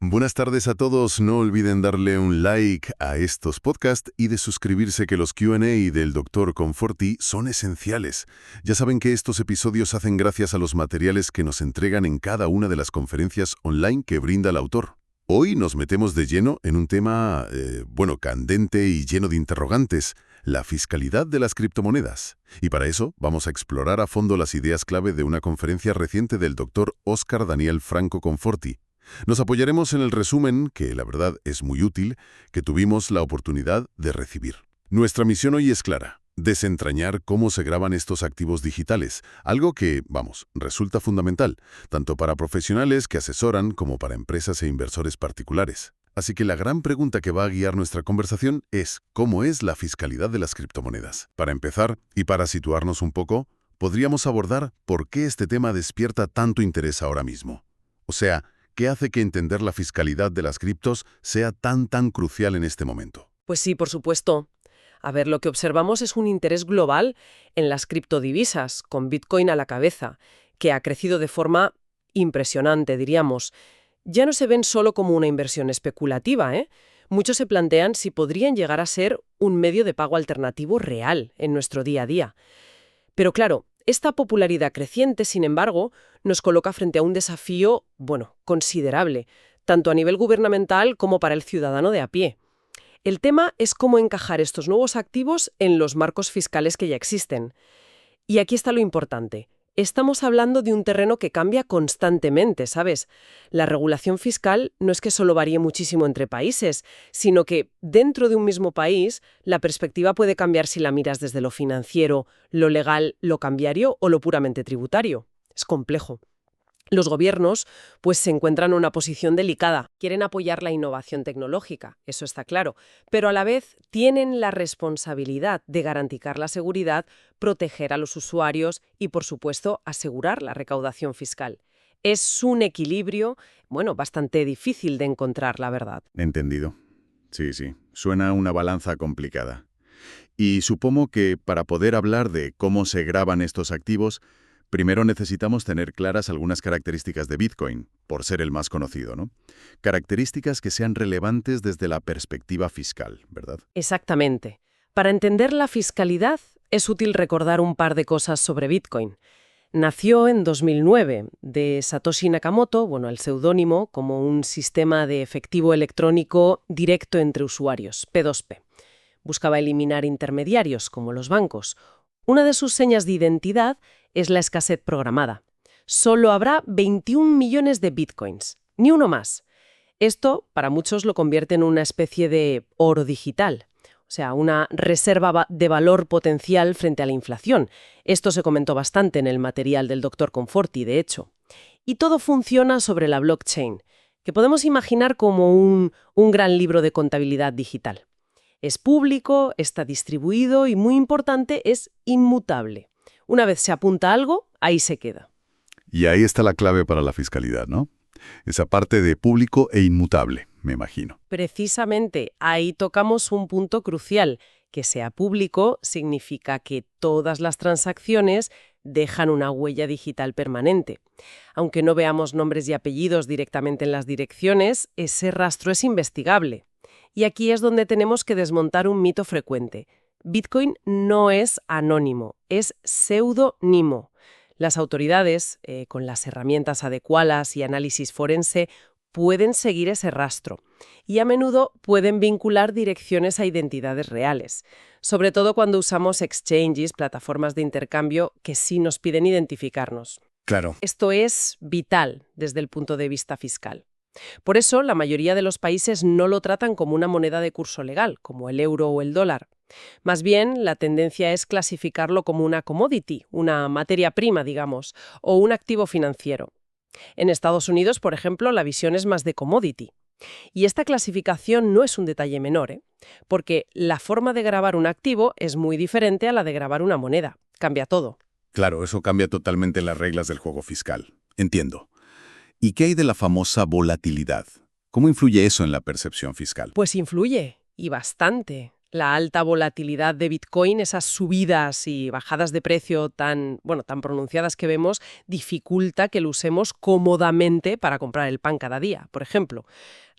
Buenas tardes a todos. No olviden darle un like a estos podcasts y de suscribirse, que los Q&A del Dr. Conforti son esenciales. Ya saben que estos episodios hacen gracias a los materiales que nos entregan en cada una de las conferencias online que brinda el autor. Hoy nos metemos de lleno en un tema, candente y lleno de interrogantes: la fiscalidad de las criptomonedas. Y para eso vamos a explorar a fondo las ideas clave de una conferencia reciente del Dr. Óscar Daniel Franco Conforti. Nos apoyaremos en el resumen, que la verdad es muy útil, que tuvimos la oportunidad de recibir. Nuestra misión hoy es clara: desentrañar cómo se graban estos activos digitales, algo que, resulta fundamental, tanto para profesionales que asesoran como para empresas e inversores particulares. Así que la gran pregunta que va a guiar nuestra conversación es: ¿cómo es la fiscalidad de las criptomonedas? Para empezar, y para situarnos un poco, podríamos abordar por qué este tema despierta tanto interés ahora mismo. O sea, ¿qué hace que entender la fiscalidad de las criptos sea tan crucial en este momento? Pues sí, por supuesto. A ver, lo que observamos es un interés global en las criptodivisas, con Bitcoin a la cabeza, que ha crecido de forma impresionante, diríamos. Ya no se ven solo como una inversión especulativa, ¿eh? Muchos se plantean si podrían llegar a ser un medio de pago alternativo real en nuestro día a día. Pero claro, esta popularidad creciente, sin embargo, nos coloca frente a un desafío, considerable, tanto a nivel gubernamental como para el ciudadano de a pie. El tema es cómo encajar estos nuevos activos en los marcos fiscales que ya existen. Y aquí está lo importante. Estamos hablando de un terreno que cambia constantemente, ¿sabes? La regulación fiscal no es que solo varíe muchísimo entre países, sino que dentro de un mismo país la perspectiva puede cambiar si la miras desde lo financiero, lo legal, lo cambiario o lo puramente tributario. Es complejo. Los gobiernos, pues, se encuentran en una posición delicada. Quieren apoyar la innovación tecnológica, eso está claro, pero a la vez tienen la responsabilidad de garantizar la seguridad, proteger a los usuarios y, por supuesto, asegurar la recaudación fiscal. Es un equilibrio, bastante difícil de encontrar, la verdad. Entendido. Sí, sí. Suena una balanza complicada. Y supongo que para poder hablar de cómo se graban estos activos, primero necesitamos tener claras algunas características de Bitcoin, por ser el más conocido, ¿no? Características que sean relevantes desde la perspectiva fiscal, ¿verdad? Exactamente. Para entender la fiscalidad, es útil recordar un par de cosas sobre Bitcoin. Nació en 2009 de Satoshi Nakamoto, el seudónimo, como un sistema de efectivo electrónico directo entre usuarios, P2P. Buscaba eliminar intermediarios, como los bancos. Una de sus señas de identidad es la escasez programada. Solo habrá 21 millones de bitcoins, ni uno más. Esto, para muchos, lo convierte en una especie de oro digital, o sea, una reserva de valor potencial frente a la inflación. Esto se comentó bastante en el material del Dr. Conforti, de hecho. Y todo funciona sobre la blockchain, que podemos imaginar como un gran libro de contabilidad digital. Es público, está distribuido y, muy importante, es inmutable. Una vez se apunta algo, ahí se queda. Y ahí está la clave para la fiscalidad, ¿no? Esa parte de público e inmutable, me imagino. Precisamente, ahí tocamos un punto crucial. Que sea público significa que todas las transacciones dejan una huella digital permanente. Aunque no veamos nombres y apellidos directamente en las direcciones, ese rastro es investigable. Y aquí es donde tenemos que desmontar un mito frecuente. Bitcoin no es anónimo, es pseudónimo. Las autoridades, con las herramientas adecuadas y análisis forense, pueden seguir ese rastro y a menudo pueden vincular direcciones a identidades reales, sobre todo cuando usamos exchanges, plataformas de intercambio que sí nos piden identificarnos. Claro. Esto es vital desde el punto de vista fiscal. Por eso, la mayoría de los países no lo tratan como una moneda de curso legal, como el euro o el dólar. Más bien, la tendencia es clasificarlo como una commodity, una materia prima, digamos, o un activo financiero. En Estados Unidos, por ejemplo, la visión es más de commodity. Y esta clasificación no es un detalle menor, porque la forma de grabar un activo es muy diferente a la de grabar una moneda. Cambia todo. Claro, eso cambia totalmente las reglas del juego fiscal. Entiendo. ¿Y qué hay de la famosa volatilidad? ¿Cómo influye eso en la percepción fiscal? Pues influye, y bastante. La alta volatilidad de Bitcoin, esas subidas y bajadas de precio tan pronunciadas que vemos, dificulta que lo usemos cómodamente para comprar el pan cada día, por ejemplo.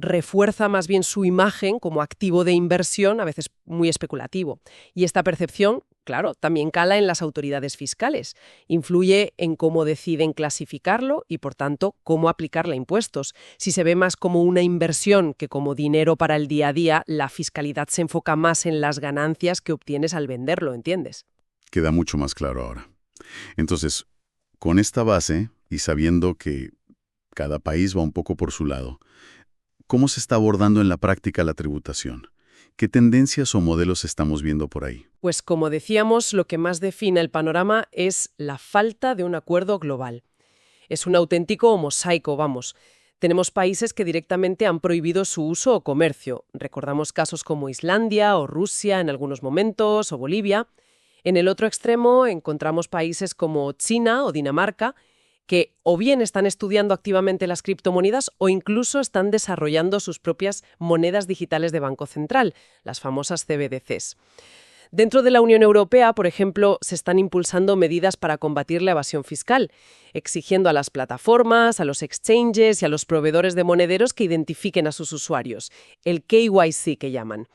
Refuerza más bien su imagen como activo de inversión, a veces muy especulativo. Y esta percepción, claro, también cala en las autoridades fiscales. Influye en cómo deciden clasificarlo y, por tanto, cómo aplicarle impuestos. Si se ve más como una inversión que como dinero para el día a día, la fiscalidad se enfoca más en las ganancias que obtienes al venderlo, ¿entiendes? Queda mucho más claro ahora. Entonces, con esta base y sabiendo que cada país va un poco por su lado, ¿cómo se está abordando en la práctica la tributación? ¿Qué tendencias o modelos estamos viendo por ahí? Pues como decíamos, lo que más define el panorama es la falta de un acuerdo global. Es un auténtico mosaico, vamos. Tenemos países que directamente han prohibido su uso o comercio. Recordamos casos como Islandia o Rusia en algunos momentos, o Bolivia. En el otro extremo encontramos países como China o Dinamarca, que o bien están estudiando activamente las criptomonedas o incluso están desarrollando sus propias monedas digitales de Banco Central, las famosas CBDCs. Dentro de la Unión Europea, por ejemplo, se están impulsando medidas para combatir la evasión fiscal, exigiendo a las plataformas, a los exchanges y a los proveedores de monederos que identifiquen a sus usuarios, el KYC que llaman.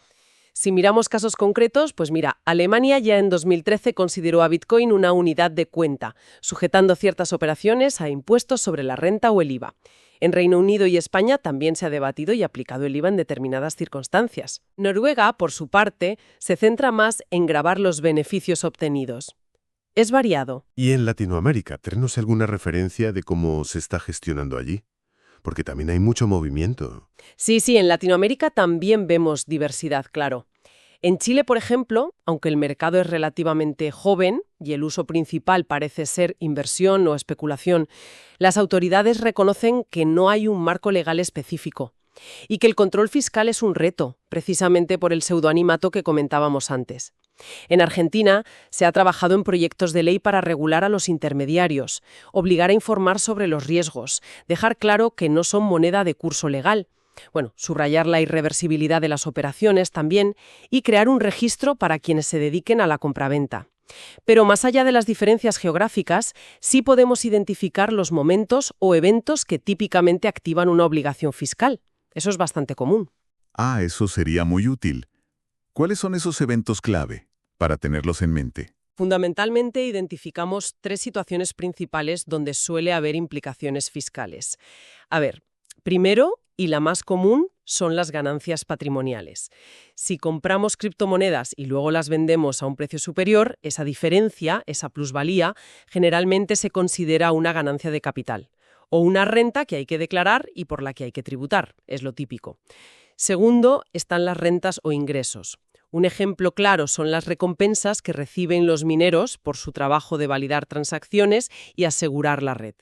Si miramos casos concretos, pues mira, Alemania ya en 2013 consideró a Bitcoin una unidad de cuenta, sujetando ciertas operaciones a impuestos sobre la renta o el IVA. En Reino Unido y España también se ha debatido y aplicado el IVA en determinadas circunstancias. Noruega, por su parte, se centra más en gravar los beneficios obtenidos. Es variado. ¿Y en Latinoamérica, tenemos alguna referencia de cómo se está gestionando allí? Porque también hay mucho movimiento. Sí, en Latinoamérica también vemos diversidad, claro. En Chile, por ejemplo, aunque el mercado es relativamente joven y el uso principal parece ser inversión o especulación, las autoridades reconocen que no hay un marco legal específico y que el control fiscal es un reto, precisamente por el pseudoanimato que comentábamos antes. En Argentina se ha trabajado en proyectos de ley para regular a los intermediarios, obligar a informar sobre los riesgos, dejar claro que no son moneda de curso legal, subrayar la irreversibilidad de las operaciones también y crear un registro para quienes se dediquen a la compraventa. Pero más allá de las diferencias geográficas, sí podemos identificar los momentos o eventos que típicamente activan una obligación fiscal. Eso es bastante común. Eso sería muy útil. ¿Cuáles son esos eventos clave para tenerlos en mente? Fundamentalmente identificamos 3 situaciones principales donde suele haber implicaciones fiscales. A ver, primero, y la más común, son las ganancias patrimoniales. Si compramos criptomonedas y luego las vendemos a un precio superior, esa diferencia, esa plusvalía, generalmente se considera una ganancia de capital o una renta que hay que declarar y por la que hay que tributar, es lo típico. Segundo, están las rentas o ingresos. Un ejemplo claro son las recompensas que reciben los mineros por su trabajo de validar transacciones y asegurar la red.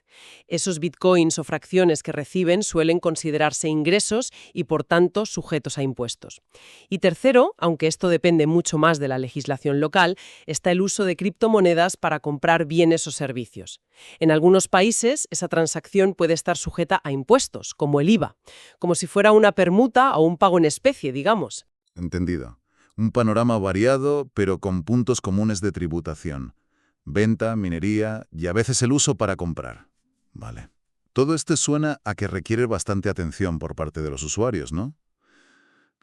Esos bitcoins o fracciones que reciben suelen considerarse ingresos y, por tanto, sujetos a impuestos. Y tercero, aunque esto depende mucho más de la legislación local, está el uso de criptomonedas para comprar bienes o servicios. En algunos países, esa transacción puede estar sujeta a impuestos, como el IVA, como si fuera una permuta o un pago en especie, digamos. Entendido. Un panorama variado, pero con puntos comunes de tributación. Venta, minería y a veces el uso para comprar. Vale. Todo esto suena a que requiere bastante atención por parte de los usuarios, ¿no?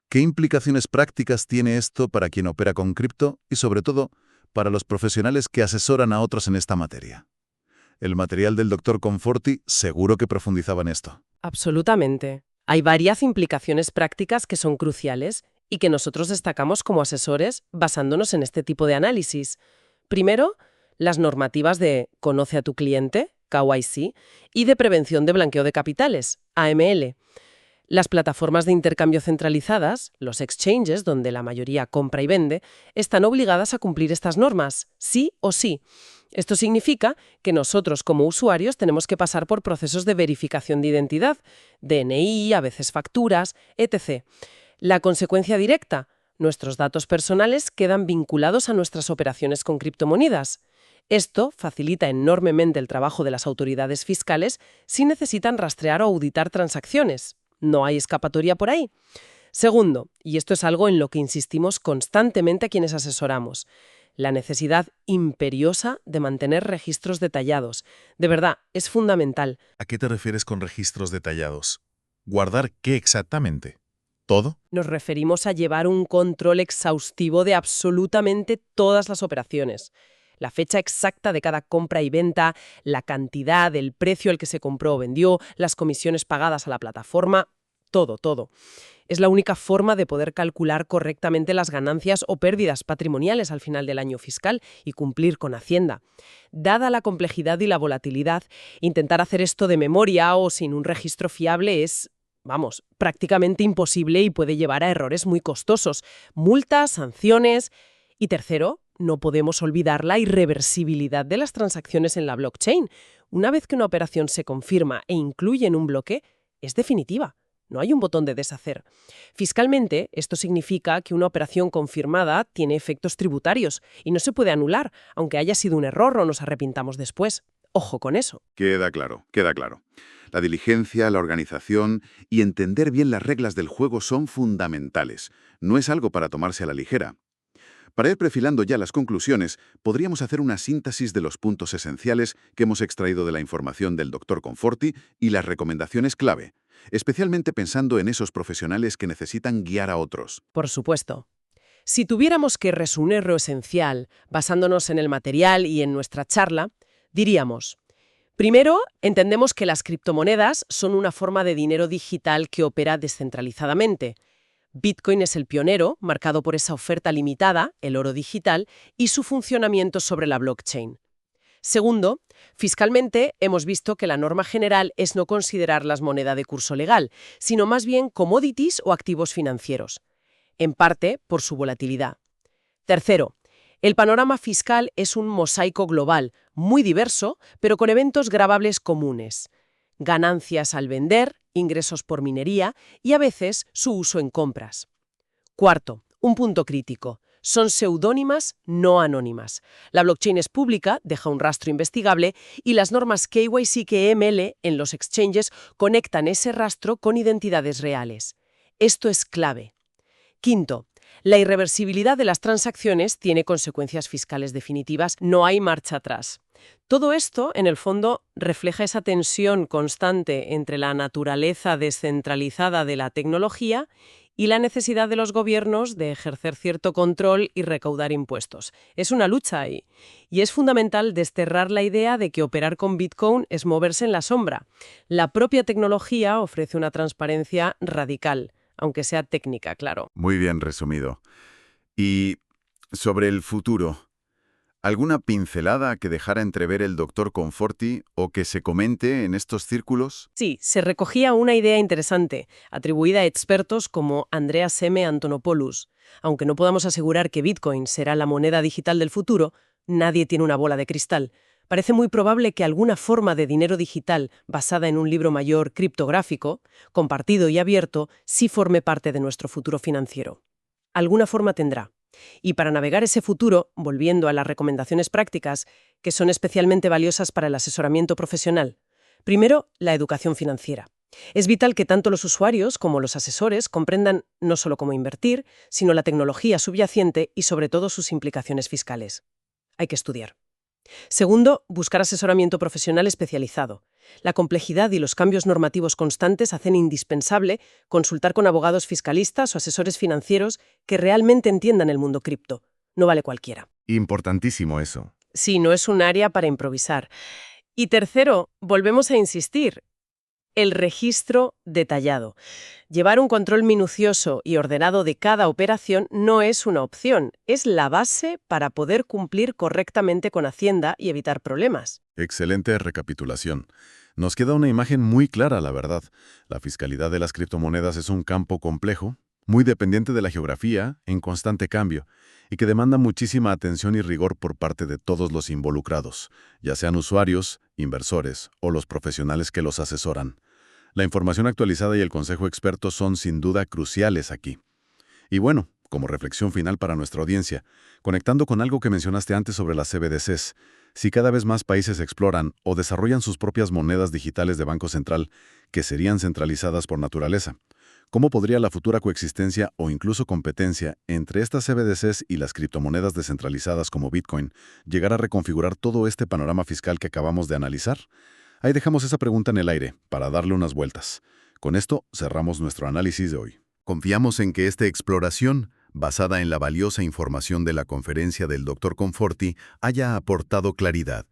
¿Qué implicaciones prácticas tiene esto para quien opera con cripto y, sobre todo, para los profesionales que asesoran a otros en esta materia? El material del Dr. Conforti seguro que profundizaba en esto. Absolutamente. Hay varias implicaciones prácticas que son cruciales y que nosotros destacamos como asesores basándonos en este tipo de análisis. Primero, las normativas de Conoce a tu cliente, KYC, y de Prevención de Blanqueo de Capitales, AML. Las plataformas de intercambio centralizadas, los exchanges, donde la mayoría compra y vende, están obligadas a cumplir estas normas, sí o sí. Esto significa que nosotros, como usuarios, tenemos que pasar por procesos de verificación de identidad, DNI, a veces facturas, etc. La consecuencia directa, nuestros datos personales quedan vinculados a nuestras operaciones con criptomonedas. Esto facilita enormemente el trabajo de las autoridades fiscales si necesitan rastrear o auditar transacciones. No hay escapatoria por ahí. Segundo, y esto es algo en lo que insistimos constantemente a quienes asesoramos, la necesidad imperiosa de mantener registros detallados. De verdad, es fundamental. ¿A qué te refieres con registros detallados? ¿Guardar qué exactamente? ¿Todo? Nos referimos a llevar un control exhaustivo de absolutamente todas las operaciones. La fecha exacta de cada compra y venta, la cantidad, el precio al que se compró o vendió, las comisiones pagadas a la plataforma, todo. Es la única forma de poder calcular correctamente las ganancias o pérdidas patrimoniales al final del año fiscal y cumplir con Hacienda. Dada la complejidad y la volatilidad, intentar hacer esto de memoria o sin un registro fiable es, prácticamente imposible y puede llevar a errores muy costosos, multas, sanciones. Y tercero, no podemos olvidar la irreversibilidad de las transacciones en la blockchain. Una vez que una operación se confirma e incluye en un bloque, es definitiva. No hay un botón de deshacer. Fiscalmente, esto significa que una operación confirmada tiene efectos tributarios y no se puede anular, aunque haya sido un error o nos arrepintamos después. Ojo con eso. Queda claro. La diligencia, la organización y entender bien las reglas del juego son fundamentales. No es algo para tomarse a la ligera. Para ir perfilando ya las conclusiones, podríamos hacer una síntesis de los puntos esenciales que hemos extraído de la información del Dr. Conforti y las recomendaciones clave, especialmente pensando en esos profesionales que necesitan guiar a otros. Por supuesto. Si tuviéramos que resumir lo esencial, basándonos en el material y en nuestra charla, diríamos: primero, entendemos que las criptomonedas son una forma de dinero digital que opera descentralizadamente. Bitcoin es el pionero, marcado por esa oferta limitada, el oro digital, y su funcionamiento sobre la blockchain. Segundo, fiscalmente hemos visto que la norma general es no considerarlas moneda de curso legal, sino más bien commodities o activos financieros, en parte por su volatilidad. Tercero, el panorama fiscal es un mosaico global, muy diverso, pero con eventos gravables comunes: ganancias al vender, ingresos por minería y a veces su uso en compras. Cuarto, un punto crítico: son seudónimas no anónimas. La blockchain es pública, deja un rastro investigable y las normas KYC-KML en los exchanges conectan ese rastro con identidades reales. Esto es clave. Quinto, la irreversibilidad de las transacciones tiene consecuencias fiscales definitivas, no hay marcha atrás. Todo esto, en el fondo, refleja esa tensión constante entre la naturaleza descentralizada de la tecnología y la necesidad de los gobiernos de ejercer cierto control y recaudar impuestos. Es una lucha ahí. Y es fundamental desterrar la idea de que operar con Bitcoin es moverse en la sombra. La propia tecnología ofrece una transparencia radical, aunque sea técnica, claro. Muy bien resumido. Y sobre el futuro, ¿alguna pincelada que dejara entrever el Dr. Conforti o que se comente en estos círculos? Sí, se recogía una idea interesante, atribuida a expertos como Andreas M. Antonopoulos. Aunque no podamos asegurar que Bitcoin será la moneda digital del futuro, nadie tiene una bola de cristal. Parece muy probable que alguna forma de dinero digital basada en un libro mayor criptográfico, compartido y abierto, sí forme parte de nuestro futuro financiero. Alguna forma tendrá. Y para navegar ese futuro, volviendo a las recomendaciones prácticas, que son especialmente valiosas para el asesoramiento profesional. Primero, la educación financiera. Es vital que tanto los usuarios como los asesores comprendan no solo cómo invertir, sino la tecnología subyacente y sobre todo sus implicaciones fiscales. Hay que estudiar. Segundo, buscar asesoramiento profesional especializado. La complejidad y los cambios normativos constantes hacen indispensable consultar con abogados fiscalistas o asesores financieros que realmente entiendan el mundo cripto. No vale cualquiera. Importantísimo eso. Sí, no es un área para improvisar. Y tercero, volvemos a insistir: el registro detallado. Llevar un control minucioso y ordenado de cada operación no es una opción, es la base para poder cumplir correctamente con Hacienda y evitar problemas. Excelente recapitulación. Nos queda una imagen muy clara, la verdad. La fiscalidad de las criptomonedas es un campo complejo, muy dependiente de la geografía, en constante cambio, y que demanda muchísima atención y rigor por parte de todos los involucrados, ya sean usuarios, inversores o los profesionales que los asesoran. La información actualizada y el consejo experto son sin duda cruciales aquí. Y bueno, como reflexión final para nuestra audiencia, conectando con algo que mencionaste antes sobre las CBDCs, si cada vez más países exploran o desarrollan sus propias monedas digitales de Banco Central, que serían centralizadas por naturaleza, ¿Cómo podría la futura coexistencia o incluso competencia entre estas CBDCs y las criptomonedas descentralizadas como Bitcoin llegar a reconfigurar todo este panorama fiscal que acabamos de analizar? Ahí dejamos esa pregunta en el aire para darle unas vueltas. Con esto cerramos nuestro análisis de hoy. Confiamos en que esta exploración, basada en la valiosa información de la conferencia del Dr. Conforti, haya aportado claridad.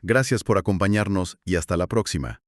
Gracias por acompañarnos y hasta la próxima.